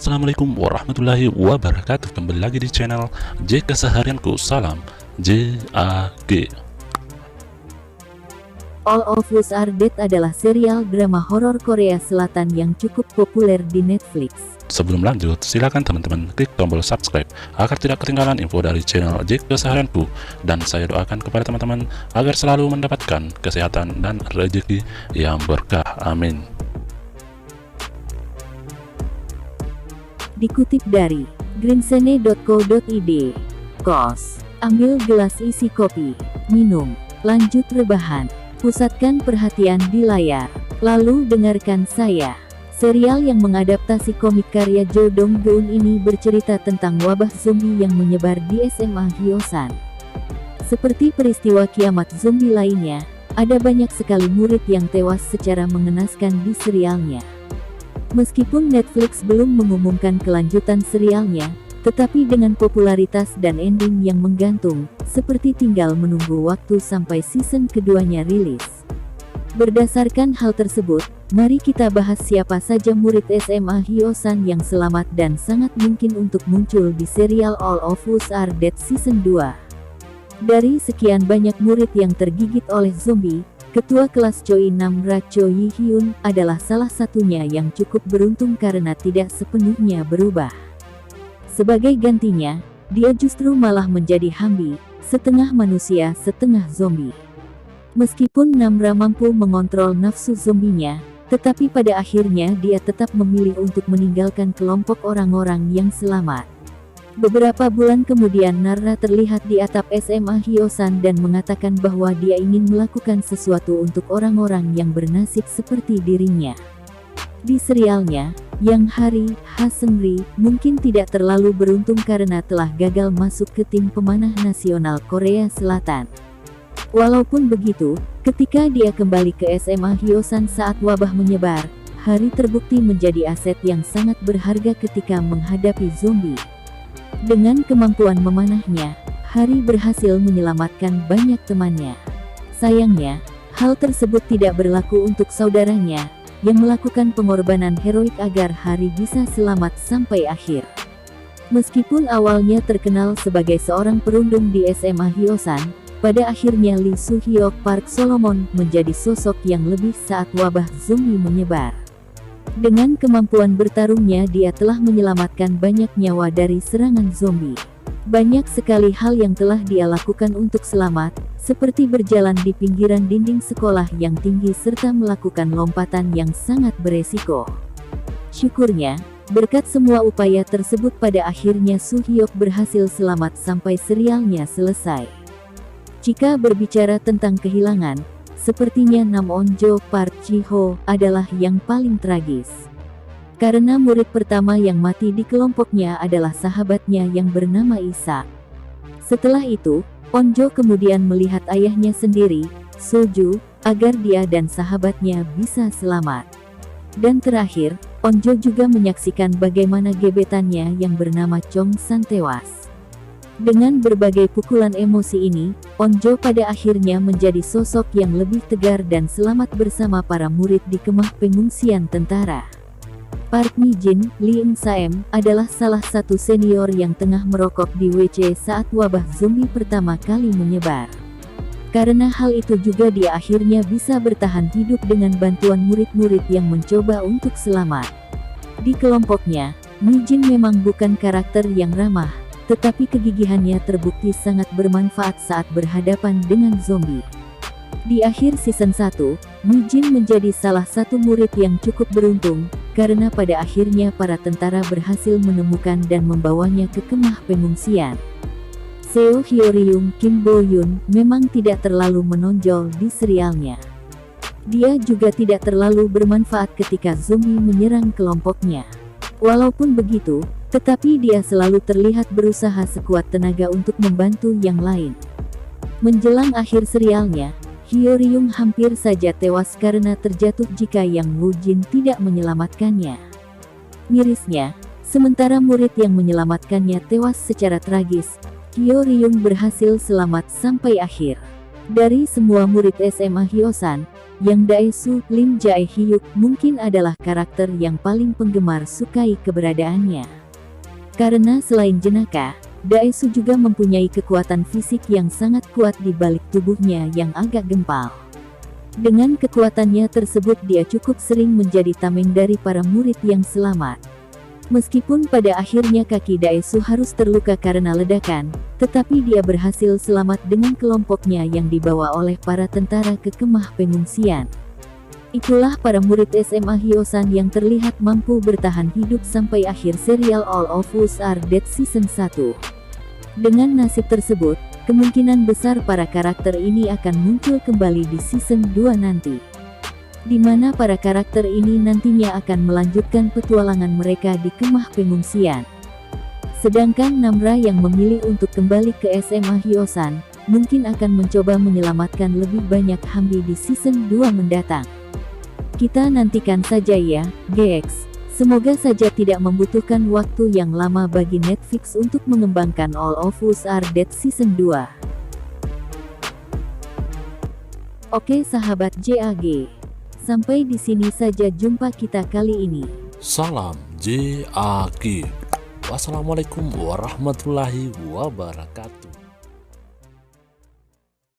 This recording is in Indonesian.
Assalamualaikum warahmatullahi wabarakatuh. Kembali lagi di channel J Keseharianku. Salam JAG. All of Us Are Dead adalah serial drama horor Korea Selatan yang cukup populer di Netflix. Sebelum lanjut, silakan teman-teman klik tombol subscribe agar tidak ketinggalan info dari channel J Keseharianku. Dan saya doakan kepada teman-teman agar selalu mendapatkan kesehatan dan rezeki yang berkah. Amin. Dikutip dari greensene.co.id. Kos, ambil gelas isi kopi, minum, lanjut rebahan, pusatkan perhatian di layar, lalu dengarkan saya. Serial yang mengadaptasi komik karya Jo Dong-geun ini bercerita tentang wabah zombie yang menyebar di SMA Hyosan. Seperti peristiwa kiamat zombie lainnya, ada banyak sekali murid yang tewas secara mengenaskan di serialnya. Meskipun Netflix belum mengumumkan kelanjutan serialnya, tetapi dengan popularitas dan ending yang menggantung, seperti tinggal menunggu waktu sampai season keduanya rilis. Berdasarkan hal tersebut, mari kita bahas siapa saja murid SMA Hyosan yang selamat dan sangat mungkin untuk muncul di serial All of Us Are Dead season 2. Dari sekian banyak murid yang tergigit oleh zombie, Ketua kelas Choi Namra Cho Yi-hyun adalah salah satunya yang cukup beruntung karena tidak sepenuhnya berubah. Sebagai gantinya, dia justru malah menjadi Hambi, setengah manusia setengah zombie. Meskipun Namra mampu mengontrol nafsu zombinya, tetapi pada akhirnya dia tetap memilih untuk meninggalkan kelompok orang-orang yang selamat. Beberapa bulan kemudian Namra terlihat di atap SMA Hyosan dan mengatakan bahwa dia ingin melakukan sesuatu untuk orang-orang yang bernasib seperti dirinya. Di serialnya, Yang Hari Ha-seungri mungkin tidak terlalu beruntung karena telah gagal masuk ke tim pemanah nasional Korea Selatan. Walaupun begitu, ketika dia kembali ke SMA Hyosan saat wabah menyebar, Hari terbukti menjadi aset yang sangat berharga ketika menghadapi zombie. Dengan kemampuan memanahnya, Hari berhasil menyelamatkan banyak temannya. Sayangnya, hal tersebut tidak berlaku untuk saudaranya, yang melakukan pengorbanan heroik agar Hari bisa selamat sampai akhir. Meskipun awalnya terkenal sebagai seorang perundung di SMA Hyosan, pada akhirnya Lee Soo-hyuk Park Solomon menjadi sosok yang lebih saat wabah zombie menyebar. Dengan kemampuan bertarungnya dia telah menyelamatkan banyak nyawa dari serangan zombie. Banyak sekali hal yang telah dia lakukan untuk selamat, seperti berjalan di pinggiran dinding sekolah yang tinggi serta melakukan lompatan yang sangat beresiko. Syukurnya, berkat semua upaya tersebut pada akhirnya Soo-hyuk berhasil selamat sampai serialnya selesai. Jika berbicara tentang kehilangan, sepertinya Nam On-jo Park Ji-ho adalah yang paling tragis. Karena murid pertama yang mati di kelompoknya adalah sahabatnya yang bernama Isa. Setelah itu, On-jo kemudian melihat ayahnya sendiri, So-ju, agar dia dan sahabatnya bisa selamat. Dan terakhir, On-jo juga menyaksikan bagaimana gebetannya yang bernama Chong-san tewas. Dengan berbagai pukulan emosi ini, On-jo pada akhirnya menjadi sosok yang lebih tegar dan selamat bersama para murid di kemah pengungsian tentara. Park Mi-jin, Lee Eun-saem, adalah salah satu senior yang tengah merokok di WC saat wabah zombie pertama kali menyebar. Karena hal itu juga dia akhirnya bisa bertahan hidup dengan bantuan murid-murid yang mencoba untuk selamat. Di kelompoknya, Mi-jin memang bukan karakter yang ramah, tetapi kegigihannya terbukti sangat bermanfaat saat berhadapan dengan zombie. Di akhir season 1, Mi-jin menjadi salah satu murid yang cukup beruntung, karena pada akhirnya para tentara berhasil menemukan dan membawanya ke kemah pengungsian. Seo Hyo-ryung Kim Bo-yoon memang tidak terlalu menonjol di serialnya. Dia juga tidak terlalu bermanfaat ketika zombie menyerang kelompoknya. Walaupun begitu, tetapi dia selalu terlihat berusaha sekuat tenaga untuk membantu yang lain. Menjelang akhir serialnya, Hyo-ryung hampir saja tewas karena terjatuh jika Yang Woo-jin tidak menyelamatkannya. Mirisnya, sementara murid yang menyelamatkannya tewas secara tragis, Hyo-ryung berhasil selamat sampai akhir. Dari semua murid SMA Hyosan, Yang Daesu Lim Jae Hyuk mungkin adalah karakter yang paling penggemar sukai keberadaannya. Karena selain jenaka, Daesu juga mempunyai kekuatan fisik yang sangat kuat di balik tubuhnya yang agak gempal. Dengan kekuatannya tersebut dia cukup sering menjadi tameng dari para murid yang selamat. Meskipun pada akhirnya kaki Daesu harus terluka karena ledakan, tetapi dia berhasil selamat dengan kelompoknya yang dibawa oleh para tentara ke kemah pengungsian. Itulah para murid SMA Hyosan yang terlihat mampu bertahan hidup sampai akhir serial All of Us Are Dead Season 1. Dengan nasib tersebut, kemungkinan besar para karakter ini akan muncul kembali di season 2 nanti, di mana para karakter ini nantinya akan melanjutkan petualangan mereka di kemah pengungsian. Sedangkan Namra yang memilih untuk kembali ke SMA Hyosan, mungkin akan mencoba menyelamatkan lebih banyak Hambi di season 2 mendatang. Kita nantikan saja ya, GX. Semoga saja tidak membutuhkan waktu yang lama bagi Netflix untuk mengembangkan All of Us Are Dead Season 2. Oke sahabat JAG, sampai di sini saja jumpa kita kali ini. Salam JAG. Wassalamualaikum warahmatullahi wabarakatuh.